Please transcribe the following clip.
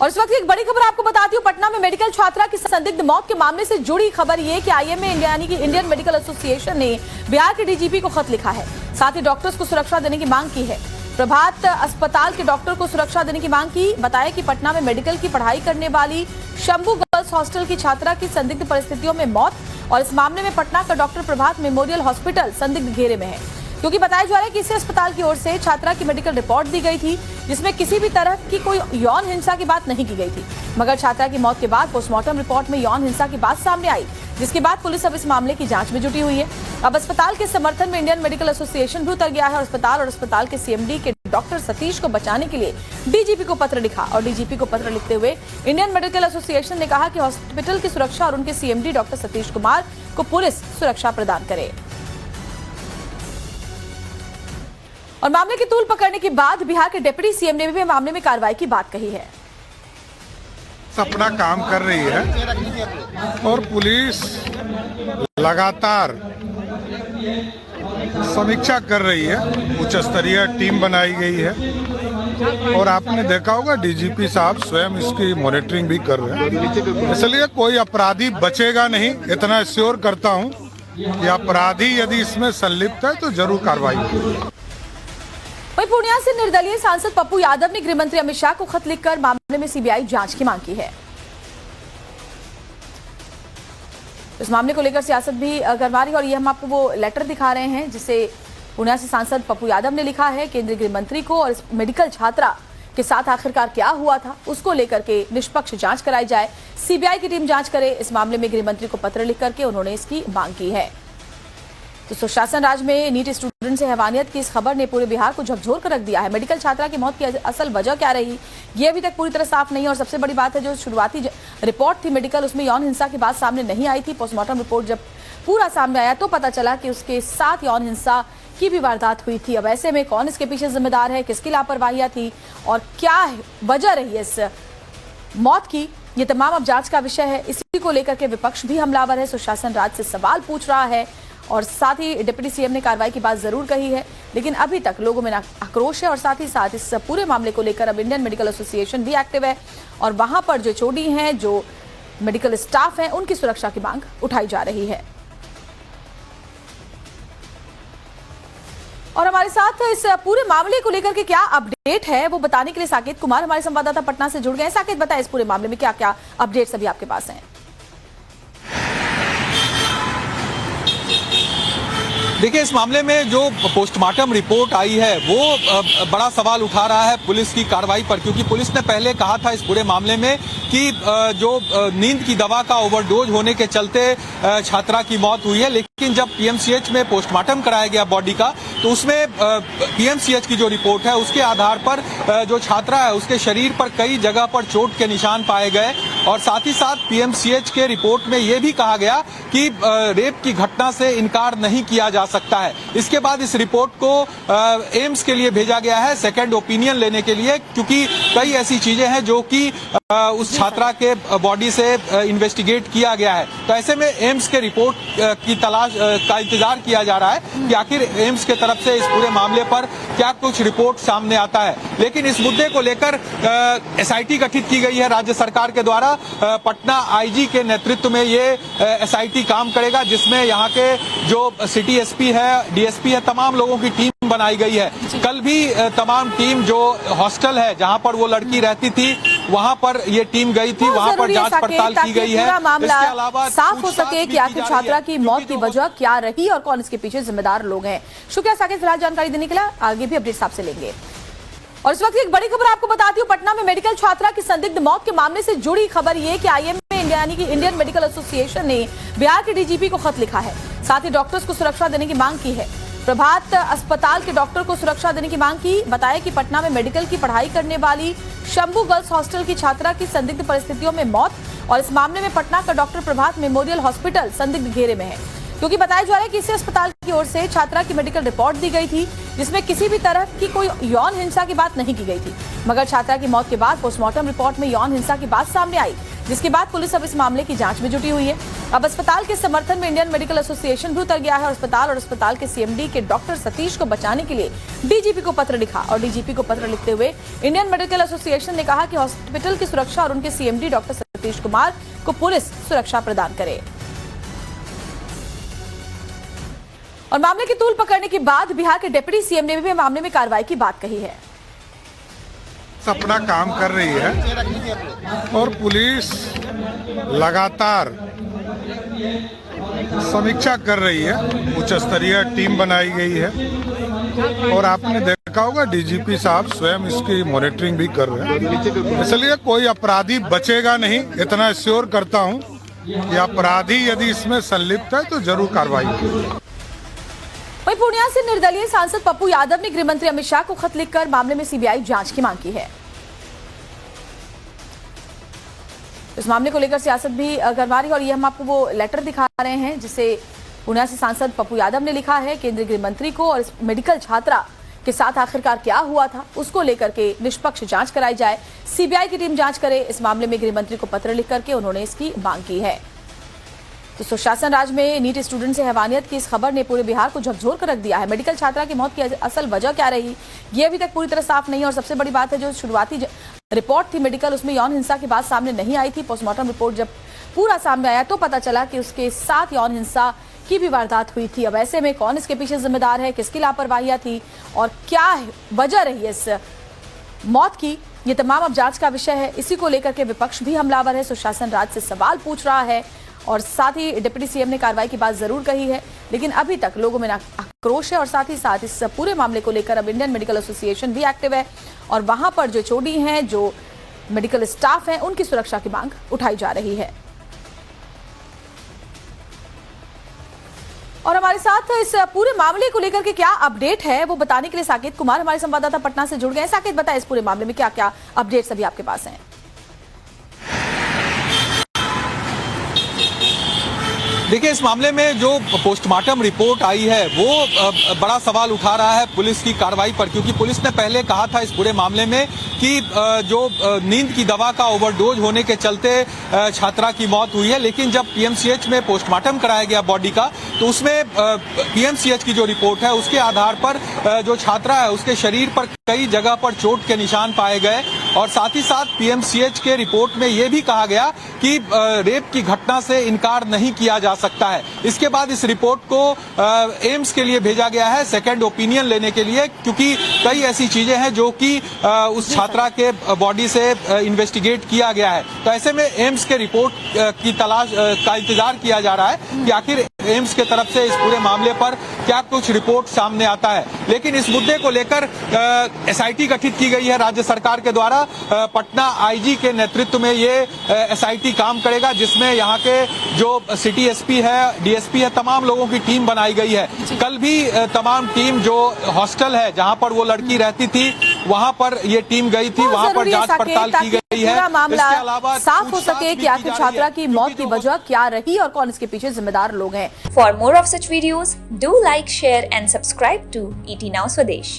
और इस वक्त एक बड़ी खबर आपको बताती हूँ। पटना में मेडिकल छात्रा की संदिग्ध मौत के मामले से जुड़ी खबर ये कि आईएमए यानी कि इंडियन मेडिकल एसोसिएशन ने बिहार के डीजीपी को खत लिखा है। साथ ही डॉक्टर्स को सुरक्षा देने की मांग की है। प्रभात अस्पताल के डॉक्टर को सुरक्षा देने की मांग की। बताया कि पटना में मेडिकल की पढ़ाई करने वाली शंभू गर्ल्स हॉस्टल की छात्रा की संदिग्ध परिस्थितियों में मौत और इस मामले में पटना का डॉक्टर प्रभात मेमोरियल हॉस्पिटल संदिग्ध घेरे में है, क्योंकि बताया जा रहा है कि इसी अस्पताल की ओर से छात्रा की मेडिकल रिपोर्ट दी गई थी जिसमें किसी भी तरह की कोई यौन हिंसा की बात नहीं की गई थी, मगर छात्रा की मौत के बाद पोस्टमार्टम रिपोर्ट में यौन हिंसा की बात सामने आई, जिसके बाद पुलिस अब इस मामले की जांच में जुटी हुई है। अब अस्पताल के समर्थन में इंडियन मेडिकल एसोसिएशन भी उतर गया है और अस्पताल के सीएमडी के डॉक्टर सतीश को बचाने के लिए डीजीपी को पत्र लिखा और डीजीपी को पत्र लिखते हुए इंडियन मेडिकल एसोसिएशन ने कहा कि हॉस्पिटल की सुरक्षा और उनके सीएमडी डॉक्टर सतीश कुमार को पुलिस सुरक्षा प्रदान करे। और मामले की तूल पकड़ने के बाद बिहार के डिप्टी सीएम ने भी मामले में कार्रवाई की बात कही है। अपना काम कर रही है और पुलिस लगातार समीक्षा कर रही है। उच्च स्तरीय टीम बनाई गई है और आपने देखा होगा डीजीपी साहब स्वयं इसकी मॉनिटरिंग भी कर रहे हैं, इसलिए कोई अपराधी बचेगा नहीं। इतना श्योर करता हूं कि अपराधी यदि इसमें संलिप्त है तो जरूर कार्रवाई होगी। वहीं पूर्णिया से निर्दलीय सांसद पप्पू यादव ने गृहमंत्री अमित शाह को खत लिखकर मामले में सीबीआई जांच की मांग की है। इस मामले को लेकर सियासत भी गरमा रही है और ये हम आपको वो लेटर दिखा रहे हैं जिसे पूर्णिया से सांसद पप्पू यादव ने लिखा है केंद्रीय गृह मंत्री को और इस मेडिकल छात्रा के साथ आखिरकार क्या हुआ था उसको लेकर के निष्पक्ष जांच कराई जाए, सीबीआई की टीम जांच करे। इस मामले में गृह मंत्री को पत्र लिख करके उन्होंने इसकी मांग की है। तो सुशासन राज में नीट स्टूडेंट से हैवानियत की इस खबर ने पूरे बिहार को झकझोर कर रख दिया है। मेडिकल छात्रा की मौत की असल वजह क्या रही ये अभी तक पूरी तरह साफ नहीं है और सबसे बड़ी बात है जो शुरुआती रिपोर्ट थी मेडिकल उसमें यौन हिंसा की बात सामने नहीं आई थी। पोस्टमार्टम रिपोर्ट जब पूरा सामने आया तो पता चला कि उसके साथ यौन हिंसा की भी वारदात हुई थी। अब ऐसे में कौन इसके पीछे जिम्मेदार है, किसकी लापरवाहियां थी और क्या वजह रही है इस मौत की, ये तमाम अब जांच का विषय है। इसी को लेकर के विपक्ष भी हमलावर है, सुशासन राज से सवाल पूछ रहा है और साथ ही डिप्टी सीएम ने कार्रवाई की बात जरूर कही है, लेकिन अभी तक लोगों में आक्रोश है और साथ ही साथ इस पूरे मामले को लेकर अब इंडियन मेडिकल एसोसिएशन भी एक्टिव है और वहां पर जो चोटी हैं, जो मेडिकल स्टाफ हैं, उनकी सुरक्षा की मांग उठाई जा रही है। और हमारे साथ इस पूरे मामले को लेकर के क्या अपडेट है वो बताने के लिए साकेत कुमार हमारे संवाददाता पटना से जुड़ गए हैं। साकेत, बताएं इस पूरे मामले में क्या क्या अपडेट्स अभी आपके पास हैं? देखिए, इस मामले में जो पोस्टमार्टम रिपोर्ट आई है वो बड़ा सवाल उठा रहा है पुलिस की कार्रवाई पर, क्योंकि पुलिस ने पहले कहा था इस पूरे मामले में कि जो नींद की दवा का ओवरडोज होने के चलते छात्रा की मौत हुई है, लेकिन जब पीएमसीएच में पोस्टमार्टम कराया गया बॉडी का तो उसमें पीएमसीएच की जो रिपोर्ट है उसके आधार पर जो छात्रा है उसके शरीर पर कई जगह पर चोट के निशान पाए गए और साथ ही साथ पीएमसीएच के रिपोर्ट में यह भी कहा गया कि रेप की घटना से इनकार नहीं किया जा सकता है। इसके बाद इस रिपोर्ट को एम्स के लिए भेजा गया है सेकंड ओपिनियन लेने के लिए, क्योंकि कई ऐसी चीजें हैं जो कि उस छात्रा के बॉडी से इन्वेस्टिगेट किया गया है। तो ऐसे में एम्स के रिपोर्ट की तलाश का इंतजार किया जा रहा है कि आखिर एम्स के तरफ से इस पूरे मामले पर क्या कुछ रिपोर्ट सामने आता है। लेकिन इस मुद्दे को लेकर एसआईटी गठित की गई है राज्य सरकार के द्वारा। पटना आईजी के नेतृत्व में ये एसआईटी काम करेगा, जिसमें यहाँ के जो सिटी एसपी है, डीएसपी है, तमाम लोगों की टीम बनाई गई है। कल भी तमाम टीम जो हॉस्टल है जहां पर वो लड़की रहती थी वहां पर ये टीम गई थी, वहां पर जांच पड़ताल की गई है। पूरा मामला साफ हो सके कि आखिर छात्रा की मौत की वजह क्या रही और कौन इसके पीछे जिम्मेदार लोग हैं। शुक्रिया साकेत, फिलहाल जानकारी देने के लिए। आगे भी अपडेट्स आपसे लेंगे। और इस वक्त एक बड़ी खबर आपको बताती हूँ। पटना में मेडिकल छात्रा की संदिग्ध मौत के मामले से जुड़ी खबर ये कि आईएमए यानी कि इंडियन मेडिकल एसोसिएशन ने बिहार के डीजीपी को खत लिखा है। साथ ही डॉक्टर्स को सुरक्षा देने की मांग की है। प्रभात अस्पताल के डॉक्टर को सुरक्षा देने की मांग की। बताया कि पटना में मेडिकल की पढ़ाई करने वाली शंभू गर्ल्स हॉस्टल की छात्रा की संदिग्ध परिस्थितियों में मौत और इस मामले में पटना का डॉक्टर प्रभात मेमोरियल हॉस्पिटल संदिग्ध घेरे में है, क्योंकि बताया जा रहा है कि इसी अस्पताल की ओर से छात्रा की मेडिकल रिपोर्ट दी गई थी, जिसमें किसी भी तरह की कोई यौन हिंसा की बात नहीं की गई थी। मगर छात्रा की मौत के बाद पोस्टमार्टम रिपोर्ट में यौन हिंसा की बात सामने आई, जिसके बाद पुलिस अब इस मामले की जांच में जुटी हुई है। अब अस्पताल के समर्थन में इंडियन मेडिकल एसोसिएशन भी उतर गया है और अस्पताल के सीएमडी के डॉक्टर सतीश को बचाने के लिए डीजीपी को पत्र लिखा और डीजीपी को पत्र लिखते हुए इंडियन मेडिकल एसोसिएशन ने कहा कि हॉस्पिटल की सुरक्षा और उनके सीएमडी डॉक्टर सतीश कुमार को पुलिस सुरक्षा प्रदान करे। और मामले की तूल पकड़ने के बाद बिहार के डिप्टी सीएम ने भी मामले में कार्रवाई की बात कही है। अपना काम कर रही है और पुलिस लगातार समीक्षा कर रही है। उच्च स्तरीय टीम बनाई गई है और आपने देखा होगा डीजीपी साहब स्वयं इसकी मॉनिटरिंग भी कर रहे हैं। इसलिए कोई अपराधी बचेगा नहीं, इतना श्योर करता हूं कि अपराधी यदि इसमें संलिप्त है तो जरूर कार्रवाई होगी। वहीं पूर्णिया से निर्दलीय सांसद पप्पू यादव ने गृहमंत्री अमित शाह को खत लिखकर मामले में सीबीआई जांच की मांग की है। इस मामले को लेकर सियासत भी गरमा रही और ये हम आपको वो लेटर दिखा रहे हैं जिसे पूर्णिया से सांसद पप्पू यादव ने लिखा है केंद्रीय गृह मंत्री को और इस मेडिकल छात्रा के साथ आखिरकार क्या हुआ था उसको लेकर के निष्पक्ष जांच कराई जाए, सीबीआई की टीम जांच करे। इस मामले में गृह मंत्री को पत्र लिख करके उन्होंने इसकी मांग की है। तो सुशासन राज में नीट स्टूडेंट से हैवानियत की इस खबर ने पूरे बिहार को झकझोर कर रख दिया है। मेडिकल छात्रा की मौत की असल वजह क्या रही, ये अभी तक पूरी तरह साफ नहीं है। और सबसे बड़ी बात है, जो शुरुआती रिपोर्ट थी मेडिकल, उसमें यौन हिंसा की बात सामने नहीं आई थी। पोस्टमार्टम रिपोर्ट जब पूरा सामने आया तो पता चला कि उसके साथ यौन हिंसा की भी वारदात हुई थी। अब ऐसे में कौन इसके पीछे जिम्मेदार है, किसकी लापरवाहियां थी और क्या वजह रही है इस मौत की, ये तमाम अब जांच का विषय है। इसी को लेकर के विपक्ष भी हमलावर है, सुशासन राज से सवाल पूछ रहा है और साथ ही डिप्टी सीएम ने कार्रवाई की बात जरूर कही है, लेकिन अभी तक लोगों में आक्रोश है। और साथ ही साथ इस पूरे मामले को लेकर अब इंडियन मेडिकल एसोसिएशन भी एक्टिव है और वहां पर जो चोटी हैं, जो मेडिकल स्टाफ है, उनकी सुरक्षा की मांग उठाई जा रही है। और हमारे साथ इस पूरे मामले को लेकर के क्या अपडेट है वो बताने के लिए साकेत कुमार हमारे संवाददाता पटना से जुड़ गए हैं। साकेत, बताएं इस पूरे मामले में क्या क्या अपडेट्स अभी आपके पास हैं? देखिए, इस मामले में जो पोस्टमार्टम रिपोर्ट आई है वो बड़ा सवाल उठा रहा है पुलिस की कार्रवाई पर, क्योंकि पुलिस ने पहले कहा था इस पूरे मामले में कि जो नींद की दवा का ओवरडोज होने के चलते छात्रा की मौत हुई है। लेकिन जब पीएमसीएच में पोस्टमार्टम कराया गया बॉडी का, तो उसमें पीएमसीएच की जो रिपोर्ट है उसके आधार पर जो छात्रा है उसके शरीर पर कई जगह पर चोट के निशान पाए गए और साथ ही साथ पीएमसीएच के रिपोर्ट में यह भी कहा गया कि रेप की घटना से इनकार नहीं किया जा सकता है। इसके बाद इस रिपोर्ट को एम्स के लिए भेजा गया है सेकंड ओपिनियन लेने के लिए, क्योंकि कई ऐसी चीजें हैं जो कि उस छात्रा के बॉडी से इन्वेस्टिगेट किया गया है। तो ऐसे में एम्स के रिपोर्ट की तलाश का इंतजार किया जा रहा है कि आखिर एम्स के तरफ से इस पूरे मामले पर क्या कुछ रिपोर्ट सामने आता है। लेकिन इस मुद्दे को लेकर एसआईटी गठित की गई है राज्य सरकार के द्वारा। पटना आईजी के नेतृत्व में ये एसआईटी काम करेगा, जिसमें यहाँ के जो सिटी एसपी है, डीएसपी है, तमाम लोगों की टीम बनाई गई है। कल भी तमाम टीम जो हॉस्टल है जहाँ पर वो लड़की रहती थी वहाँ पर ये टीम गई थी, वहाँ पर जांच पड़ताल की गई है। पूरा मामला साफ हो सके कि आखिर छात्रा की मौत की वजह क्या रही और कौन इसके पीछे जिम्मेदार लोग हैं। For more of such videos, do like, share and subscribe to ET Now Swadesh.